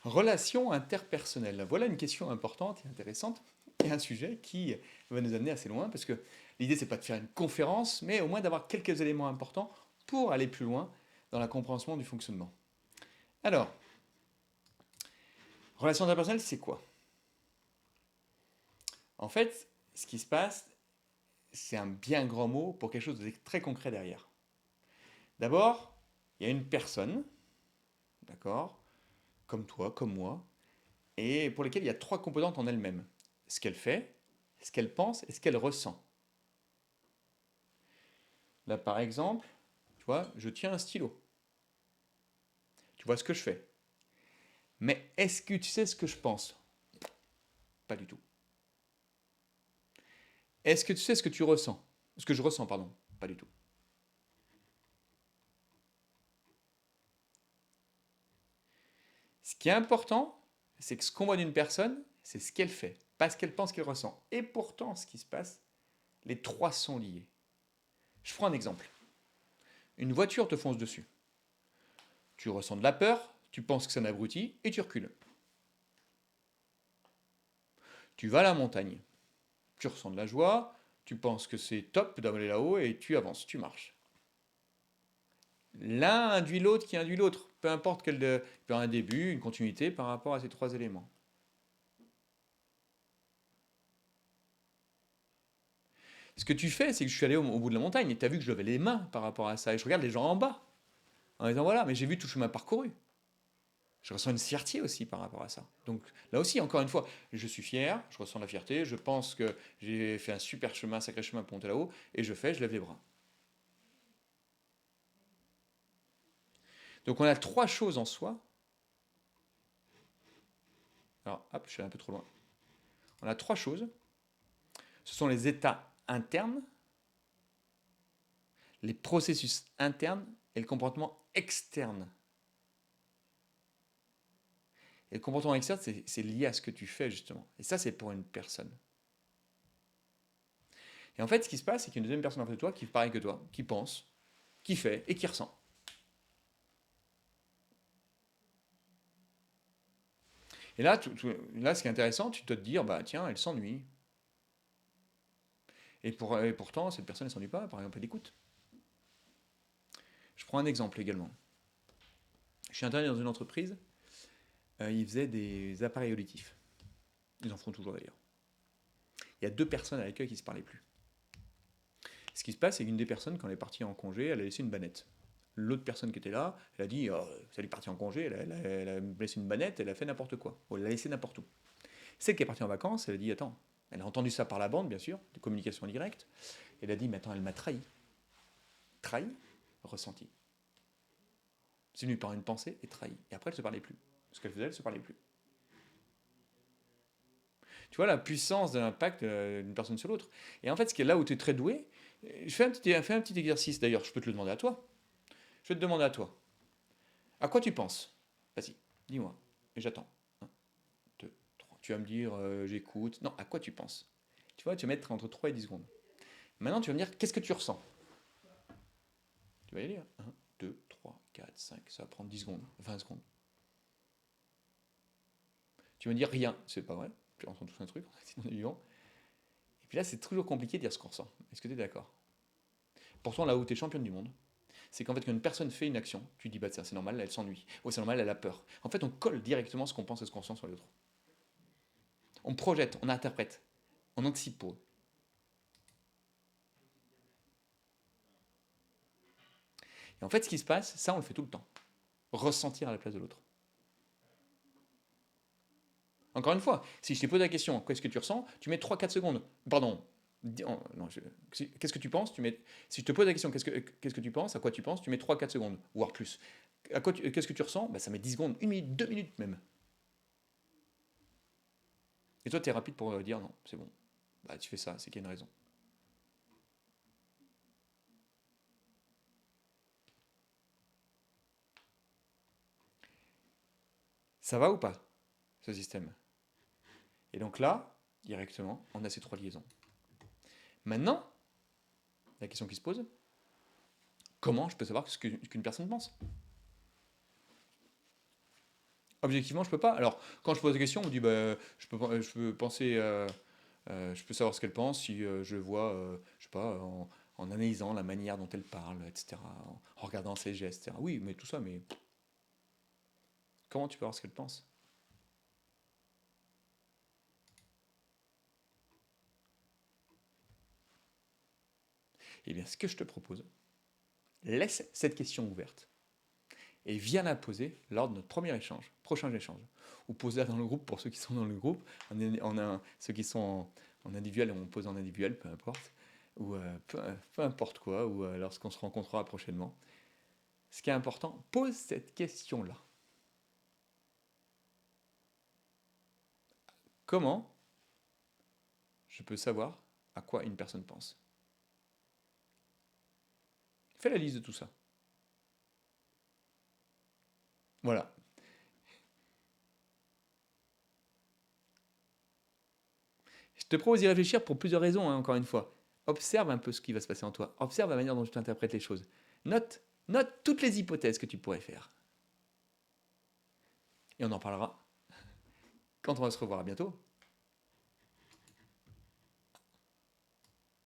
Relations interpersonnelles. Voilà une question importante et intéressante et un sujet qui va nous amener assez loin parce que l'idée c'est pas de faire une conférence mais au moins d'avoir quelques éléments importants pour aller plus loin dans la compréhension du fonctionnement. Alors, relations interpersonnelles c'est quoi? En fait, ce qui se passe, c'est un bien grand mot pour quelque chose de très concret derrière. D'abord, il y a une personne, d'accord, comme toi, comme moi, et pour lesquelles il y a trois composantes en elle-même. Ce qu'elle fait, ce qu'elle pense et ce qu'elle ressent. Là, par exemple, tu vois, je tiens un stylo. Tu vois ce que je fais. Mais est-ce que tu sais ce que je pense? Pas du tout. Est-ce que tu sais ce que tu ressens? Ce que je ressens, pardon. Pas du tout. Ce qui est important, c'est que ce qu'on voit d'une personne, c'est ce qu'elle fait, pas ce qu'elle pense qu'elle ressent. Et pourtant, ce qui se passe, les trois sont liés. Je prends un exemple. Une voiture te fonce dessus. Tu ressens de la peur, tu penses que c'est un abruti et tu recules. Tu vas à la montagne. Tu ressens de la joie, tu penses que c'est top d'aller là-haut et tu avances, tu marches. L'un induit l'autre qui induit l'autre, peu importe quel peut avoir un début, une continuité par rapport à ces trois éléments. Ce que tu fais, c'est que je suis allé au bout de la montagne et tu as vu que je levais les mains par rapport à ça et je regarde les gens en bas en disant voilà, mais j'ai vu tout le chemin parcouru. Je ressens une fierté aussi par rapport à ça. Donc là aussi, encore une fois, je suis fier, je ressens la fierté, je pense que j'ai fait un super chemin, un sacré chemin pour monter là-haut, et je lève les bras. Donc on a trois choses en soi. Alors hop, je suis allé un peu trop loin. On a trois choses. Ce sont les états internes, les processus internes et le comportement externe. Et le comportement externe, c'est lié à ce que tu fais justement. Et ça, c'est pour une personne. Et en fait, ce qui se passe, c'est qu'il y a une deuxième personne en face de toi qui est pareil que toi, qui pense, qui fait et qui ressent. Et là, là, ce qui est intéressant, tu dois te dire, bah tiens, elle s'ennuie. Et pourtant, cette personne ne s'ennuie pas, par exemple, elle écoute. Je prends un exemple également. Je suis intervenu dans une entreprise, ils faisaient des appareils auditifs. Ils en font toujours d'ailleurs. Il y a deux personnes à l'accueil qui ne se parlaient plus. Ce qui se passe, c'est qu'une des personnes, quand elle est partie en congé, elle a laissé une bannette. L'autre personne qui était là, elle a dit, oh, elle est partie en congé, elle a laissé une bannette, elle a fait n'importe quoi. Ou elle l'a laissé n'importe où. Celle qui est partie en vacances, elle a dit, attends, elle a entendu ça par la bande, bien sûr, de communication directe. Elle a dit, mais attends, elle m'a trahi. Trahi, ressenti. C'est venu par une pensée et trahi. Et après, elle ne se parlait plus. Ce qu'elle faisait, elle ne se parlait plus. Tu vois la puissance de l'impact d'une personne sur l'autre. Et en fait, ce qui est là où tu es très doué, fais un petit exercice. D'ailleurs, je peux te le demander à toi. Je vais te demander à toi. À quoi tu penses? Vas-y, dis-moi. Et j'attends. Un, deux, trois. Tu vas me dire, j'écoute. Non, à quoi tu penses? Tu vois, tu vas mettre entre 3 et 10 secondes. Maintenant, tu vas me dire, qu'est-ce que tu ressens? Tu vas y aller. Un, 2, 3, 4, 5. Ça va prendre 10 secondes, 20 secondes. Tu vas me dire rien. C'est pas vrai. Tu entends tous un truc, on est vivant. Et puis là, c'est toujours compliqué de dire ce qu'on ressent. Est-ce que tu es d'accord? Pourtant, là où tu es championne du monde, c'est qu'en fait, quand une personne fait une action, tu dis, bah tiens, c'est normal, elle s'ennuie. Ou c'est normal, elle a peur. En fait, on colle directement ce qu'on pense et ce qu'on ressent sur les autres. On projette, on interprète, on anticipe pour eux. Et en fait, ce qui se passe, ça, on le fait tout le temps. Ressentir à la place de l'autre. Encore une fois, si je t'ai posé la question, qu'est-ce que tu ressens? Tu mets 3, 4 secondes. Pardon. Non, qu'est-ce que tu penses? Si je te pose la question, qu'est-ce que tu penses? À quoi tu penses? Tu mets 3, 4 secondes, voire plus. Qu'est-ce que tu ressens? Bah, ça met 10 secondes, 1 minute, 2 minutes même. Et toi, tu es rapide pour dire non, c'est bon. Bah, tu fais ça, c'est qu'il y a une raison. Ça va ou pas, ce système? Et donc là, directement, on a ces trois liaisons. Maintenant, la question qui se pose, comment je peux savoir ce qu'une personne pense? Objectivement, je peux pas. Alors, quand je pose des questions, on me dit, bah, je peux penser, je peux savoir ce qu'elle pense si je vois, je sais pas, en analysant la manière dont elle parle, etc., en regardant ses gestes, etc. Oui, mais tout ça, mais comment tu peux savoir ce qu'elle pense? Eh bien, ce que je te propose, laisse cette question ouverte et viens la poser lors de notre premier échange, prochain échange. Ou pose-la dans le groupe pour ceux qui sont dans le groupe. Ceux qui sont en individuel, on pose en individuel, peu importe. Ou peu importe quoi, ou lorsqu'on se rencontrera prochainement. Ce qui est important, pose cette question-là. Comment je peux savoir à quoi une personne pense? Fais la liste de tout ça. Voilà. Je te propose d'y réfléchir pour plusieurs raisons, hein, encore une fois. Observe un peu ce qui va se passer en toi. Observe la manière dont tu interprètes les choses. Note toutes les hypothèses que tu pourrais faire. Et on en parlera quand on va se revoir. À bientôt.